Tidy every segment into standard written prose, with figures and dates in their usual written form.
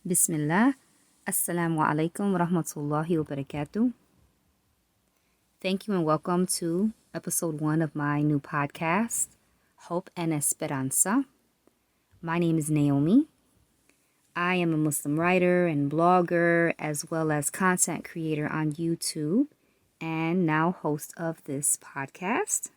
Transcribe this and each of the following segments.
Bismillah. Asalaamu alaikum wa rahmatullahi wa barakatuh. Thank you and welcome to episode 1 of my new podcast, Hope and Esperanza. My name is Naomi. I am a Muslim writer and blogger, as well as content creator on YouTube, and now host of this podcast.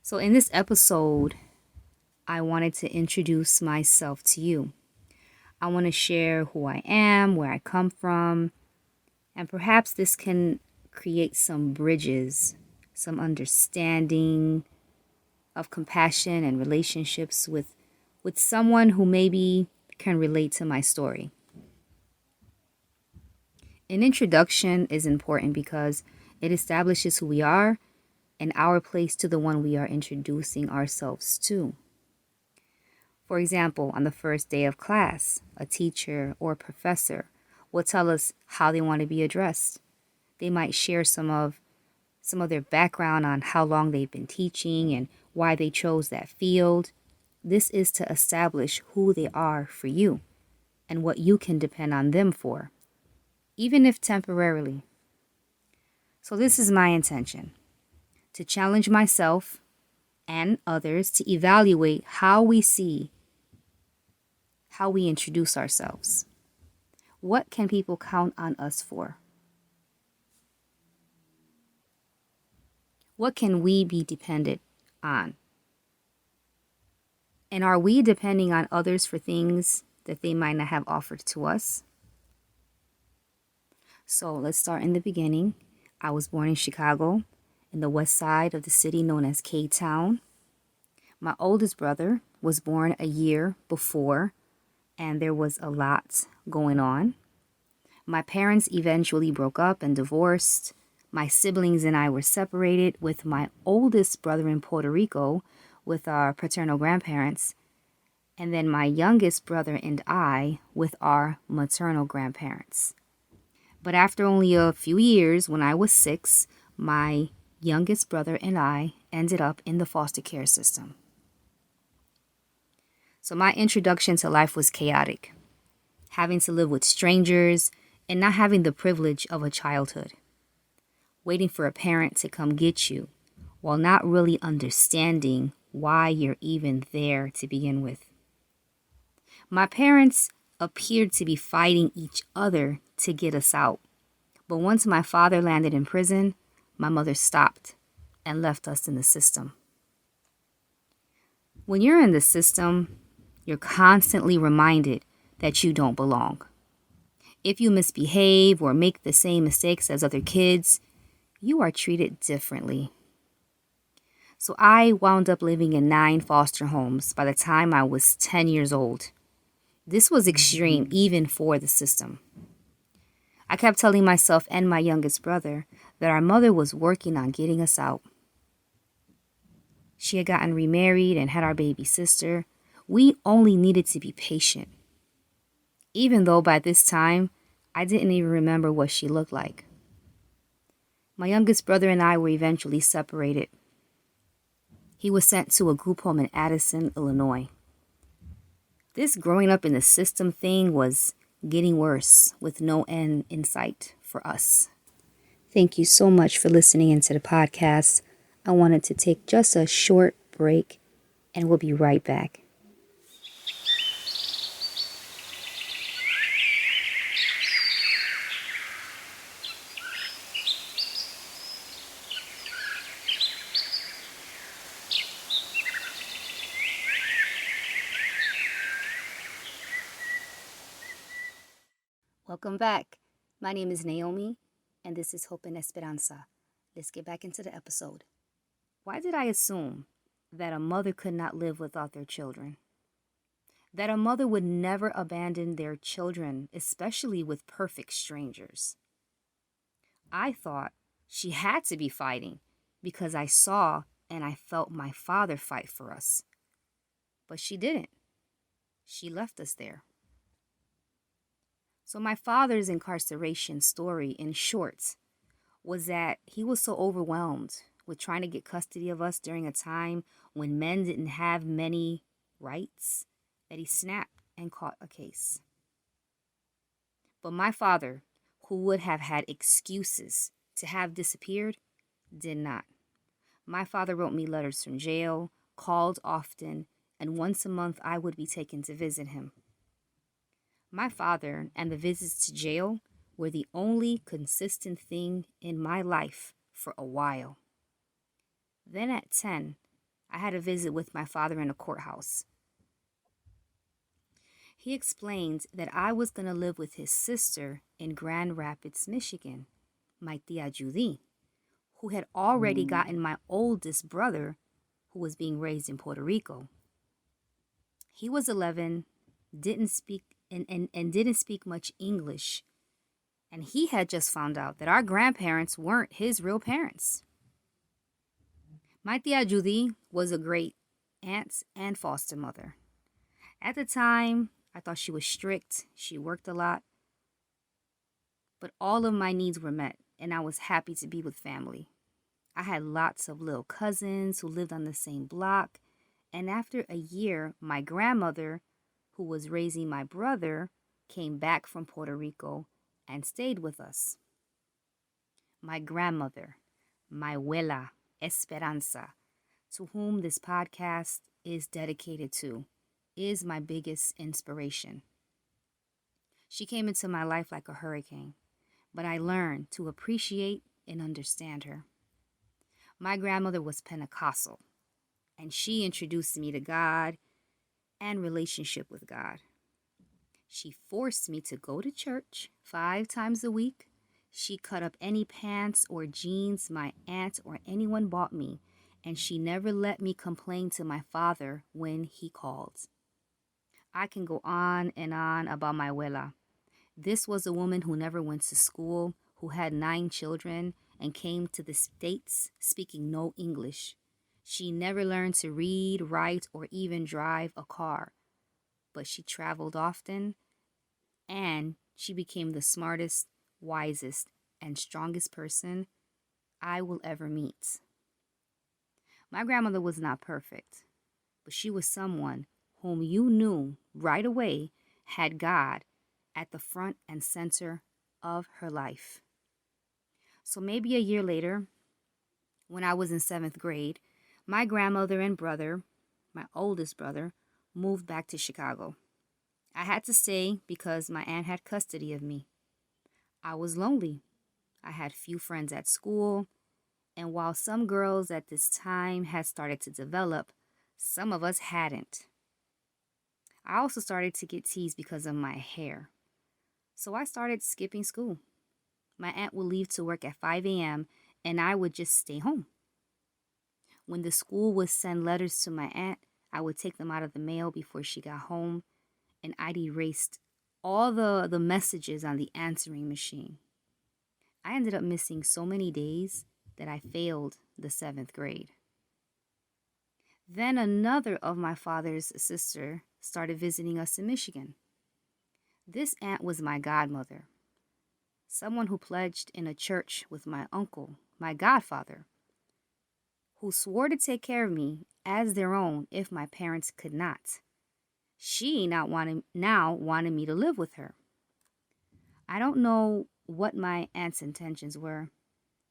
So in this episode, I wanted to introduce myself to you. I want to share who I am, where I come from, and perhaps this can create some bridges, some understanding of compassion and relationships with someone who maybe can relate to my story. An introduction is important because it establishes who we are and our place to the one we are introducing ourselves to. For example, on the first day of class, a teacher or professor will tell us how they want to be addressed. They might share some of their background on how long they've been teaching and why they chose that field. This is to establish who they are for you and what you can depend on them for, even if temporarily. So this is my intention, to challenge myself and others to evaluate how we introduce ourselves. What can people count on us for? What can we be dependent on? And are we depending on others for things that they might not have offered to us? So let's start in the beginning. I was born in Chicago, in the west side of the city known as K-Town. My oldest brother was born a year before, and there was a lot going on. My parents eventually broke up and divorced. My siblings and I were separated, with my oldest brother in Puerto Rico with our paternal grandparents, and then my youngest brother and I with our maternal grandparents. But after only a few years, when I was 6, my youngest brother and I ended up in the foster care system. So my introduction to life was chaotic, having to live with strangers and not having the privilege of a childhood, waiting for a parent to come get you while not really understanding why you're even there to begin with. My parents appeared to be fighting each other to get us out, but once my father landed in prison, my mother stopped and left us in the system. When you're in the system, you're constantly reminded that you don't belong. If you misbehave or make the same mistakes as other kids, you are treated differently. So I wound up living in 9 foster homes by the time I was 10 years old. This was extreme even for the system. I kept telling myself and my youngest brother that our mother was working on getting us out. She had gotten remarried and had our baby sister. We only needed to be patient. Even though by this time, I didn't even remember what she looked like. My youngest brother and I were eventually separated. He was sent to a group home in Addison, Illinois. This growing up in the system thing was getting worse, with no end in sight for us. Thank you so much for listening into the podcast. I wanted to take just a short break, and we'll be right back. Welcome back. My name is Naomi, and this is Hope and Esperanza. Let's get back into the episode. Why did I assume that a mother could not live without their children? That a mother would never abandon their children, especially with perfect strangers? I thought she had to be fighting because I saw and I felt my father fight for us. But she didn't. She left us there. So my father's incarceration story, in short, was that he was so overwhelmed with trying to get custody of us during a time when men didn't have many rights that he snapped and caught a case. But my father, who would have had excuses to have disappeared, did not. My father wrote me letters from jail, called often, and once a month I would be taken to visit him. My father and the visits to jail were the only consistent thing in my life for a while. Then at 10, I had a visit with my father in a courthouse. He explained that I was going to live with his sister in Grand Rapids, Michigan, my tia Judy, who had already gotten my oldest brother, who was being raised in Puerto Rico. He was 11, didn't speak and didn't speak much English, and he had just found out that our grandparents weren't his real parents. My tia Judy was a great aunt and foster mother. At the time, I thought she was strict, she worked a lot, but all of my needs were met, and I was happy to be with family. I had lots of little cousins who lived on the same block, and after a year, my grandmother, who was raising my brother, came back from Puerto Rico and stayed with us. My grandmother, my abuela, Esperanza, to whom this podcast is dedicated to, is my biggest inspiration. She came into my life like a hurricane, but I learned to appreciate and understand her. My grandmother was Pentecostal, and she introduced me to God and relationship with God. She forced me to go to church 5 times a week. She cut up any pants or jeans my aunt or anyone bought me, and she never let me complain to my father when he called. I can go on and on about my abuela. This was a woman who never went to school, who had 9 children, and came to the States speaking no English. She never learned to read, write, or even drive a car. But she traveled often, and she became the smartest, wisest, and strongest person I will ever meet. My grandmother was not perfect, but she was someone whom you knew right away had God at the front and center of her life. So maybe a year later, when I was in 7th grade, my grandmother and brother, my oldest brother, moved back to Chicago. I had to stay because my aunt had custody of me. I was lonely. I had few friends at school, and while some girls at this time had started to develop, some of us hadn't. I also started to get teased because of my hair. So I started skipping school. My aunt would leave to work at 5 a.m. and I would just stay home. When the school would send letters to my aunt, I would take them out of the mail before she got home, and I'd erased all the messages on the answering machine. I ended up missing so many days that I failed the 7th grade. Then another of my father's sister started visiting us in Michigan. This aunt was my godmother, someone who pledged in a church with my uncle, my godfather, who swore to take care of me as their own if my parents could not. She now wanted me to live with her. I don't know what my aunt's intentions were,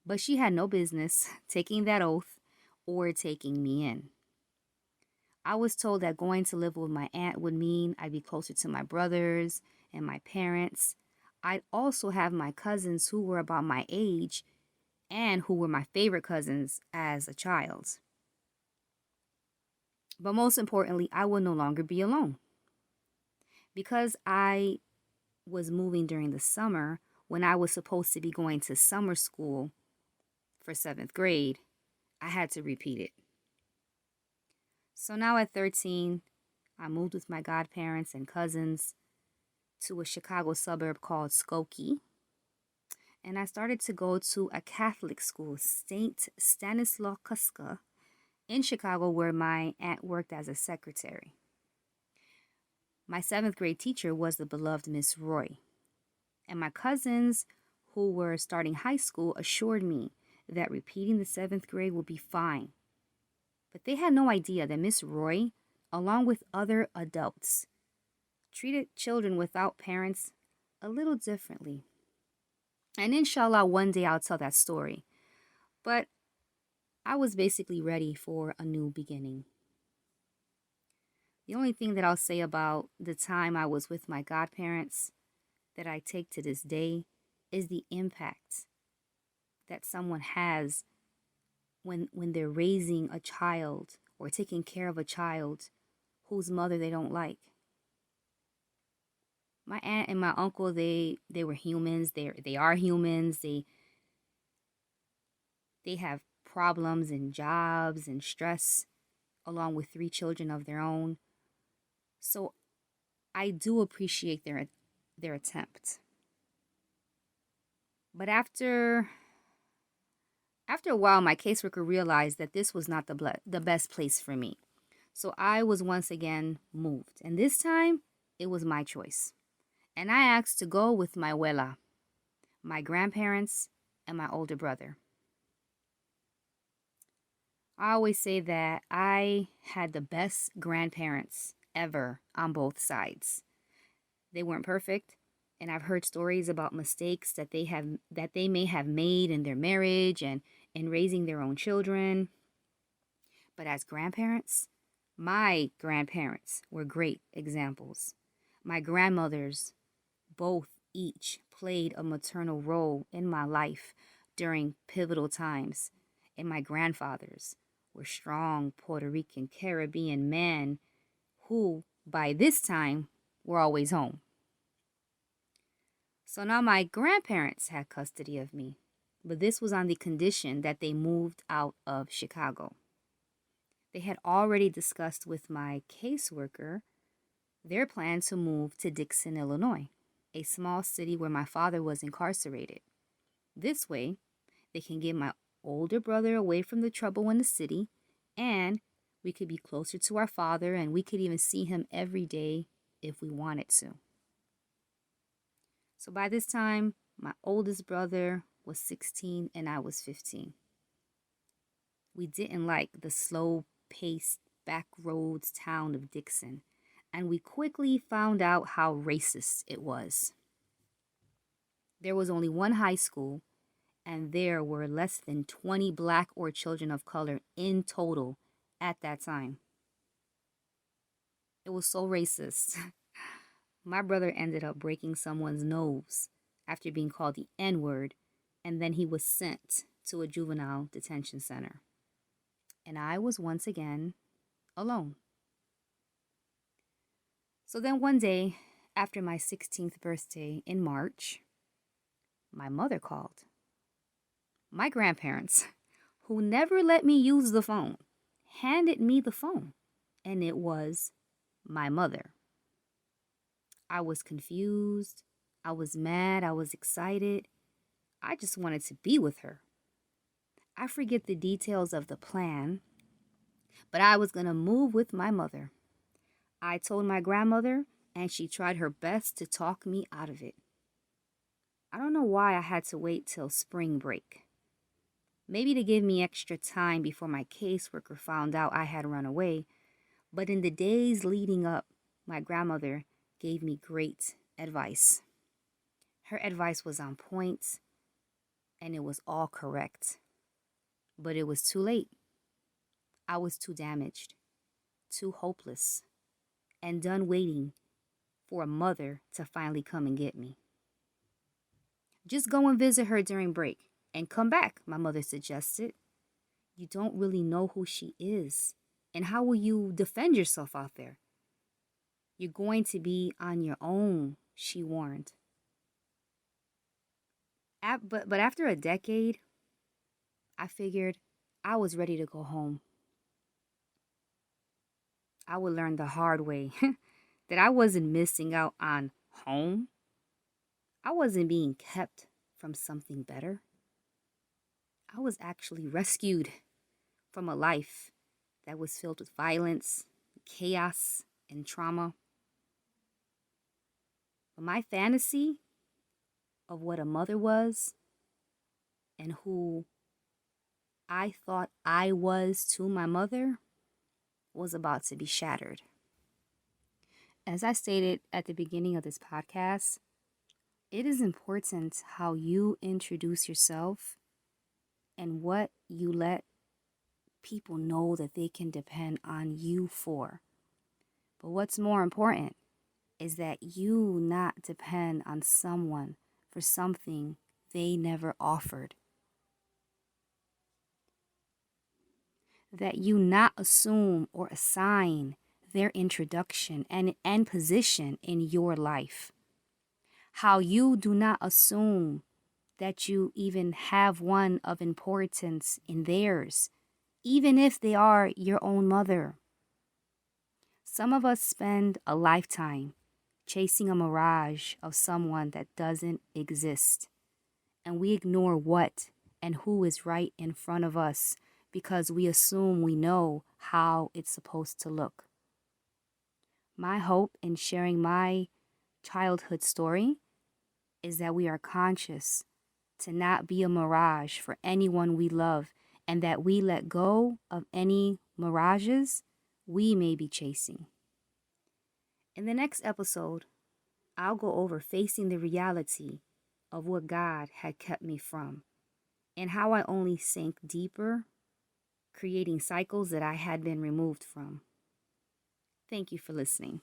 but she had no business taking that oath or taking me in. I was told that going to live with my aunt would mean I'd be closer to my brothers and my parents. I'd also have my cousins who were about my age and who were my favorite cousins as a child. But most importantly, I would no longer be alone. Because I was moving during the summer when I was supposed to be going to summer school for 7th grade, I had to repeat it. So now at 13, I moved with my godparents and cousins to a Chicago suburb called Skokie. And I started to go to a Catholic school, St. Stanislaw Kuska, in Chicago, where my aunt worked as a secretary. My 7th grade teacher was the beloved Miss Roy. And my cousins who were starting high school assured me that repeating the 7th grade would be fine. But they had no idea that Miss Roy, along with other adults, treated children without parents a little differently. And inshallah, one day I'll tell that story. But I was basically ready for a new beginning. The only thing that I'll say about the time I was with my godparents that I take to this day is the impact that someone has when they're raising a child or taking care of a child whose mother they don't like. My aunt and my uncle, they were humans. They are humans. They have problems and jobs and stress along with 3 children of their own. So I do appreciate their attempt. But after a while, my caseworker realized that this was not the best place for me. So I was once again moved. And this time, it was my choice. And I asked to go with my abuela, my grandparents, and my older brother. I always say that I had the best grandparents ever on both sides. They weren't perfect, and I've heard stories about mistakes that they may have made in their marriage and in raising their own children. But as grandparents, my grandparents were great examples. My grandmothers both each played a maternal role in my life during pivotal times, and my grandfathers were strong Puerto Rican Caribbean men who, by this time, were always home. So now my grandparents had custody of me, but this was on the condition that they moved out of Chicago. They had already discussed with my caseworker their plan to move to Dixon, Illinois, a small city where my father was incarcerated. This way, they can get my older brother away from the trouble in the city, and we could be closer to our father, and we could even see him every day if we wanted to. So by this time, my oldest brother was 16 and I was 15. We didn't like the slow-paced back roads town of Dixon, and we quickly found out how racist it was. There was only one high school, and there were less than 20 black or children of color in total at that time. It was so racist. My brother ended up breaking someone's nose after being called the N-word, and then he was sent to a juvenile detention center. And I was once again alone. So then one day, after my 16th birthday in March, my mother called. My grandparents, who never let me use the phone, handed me the phone, and it was my mother. I was confused, I was mad, I was excited. I just wanted to be with her. I forget the details of the plan, but I was going to move with my mother. I told my grandmother, and she tried her best to talk me out of it. I don't know why I had to wait till spring break. Maybe to give me extra time before my caseworker found out I had run away. But in the days leading up, my grandmother gave me great advice. Her advice was on point, and it was all correct. But it was too late. I was too damaged, too hopeless, and done waiting for a mother to finally come and get me. Just go and visit her during break and come back, my mother suggested. You don't really know who she is, and how will you defend yourself out there? You're going to be on your own, she warned. But after a decade, I figured I was ready to go home. I would learn the hard way that I wasn't missing out on home. I wasn't being kept from something better. I was actually rescued from a life that was filled with violence, chaos, and trauma. But my fantasy of what a mother was and who I thought I was to my mother was about to be shattered. As I stated at the beginning of this podcast, It is important how you introduce yourself and what you let people know that they can depend on you for. But what's more important is that you not depend on someone for something they never offered. That you not assume or assign their introduction and position in your life. How you do not assume that you even have one of importance in theirs, even if they are your own mother. Some of us spend a lifetime chasing a mirage of someone that doesn't exist, and we ignore what and who is right in front of us because we assume we know how it's supposed to look. My hope in sharing my childhood story is that we are conscious to not be a mirage for anyone we love, and that we let go of any mirages we may be chasing. In the next episode, I'll go over facing the reality of what God had kept me from and how I only sank deeper, creating cycles that I had been removed from. Thank you for listening.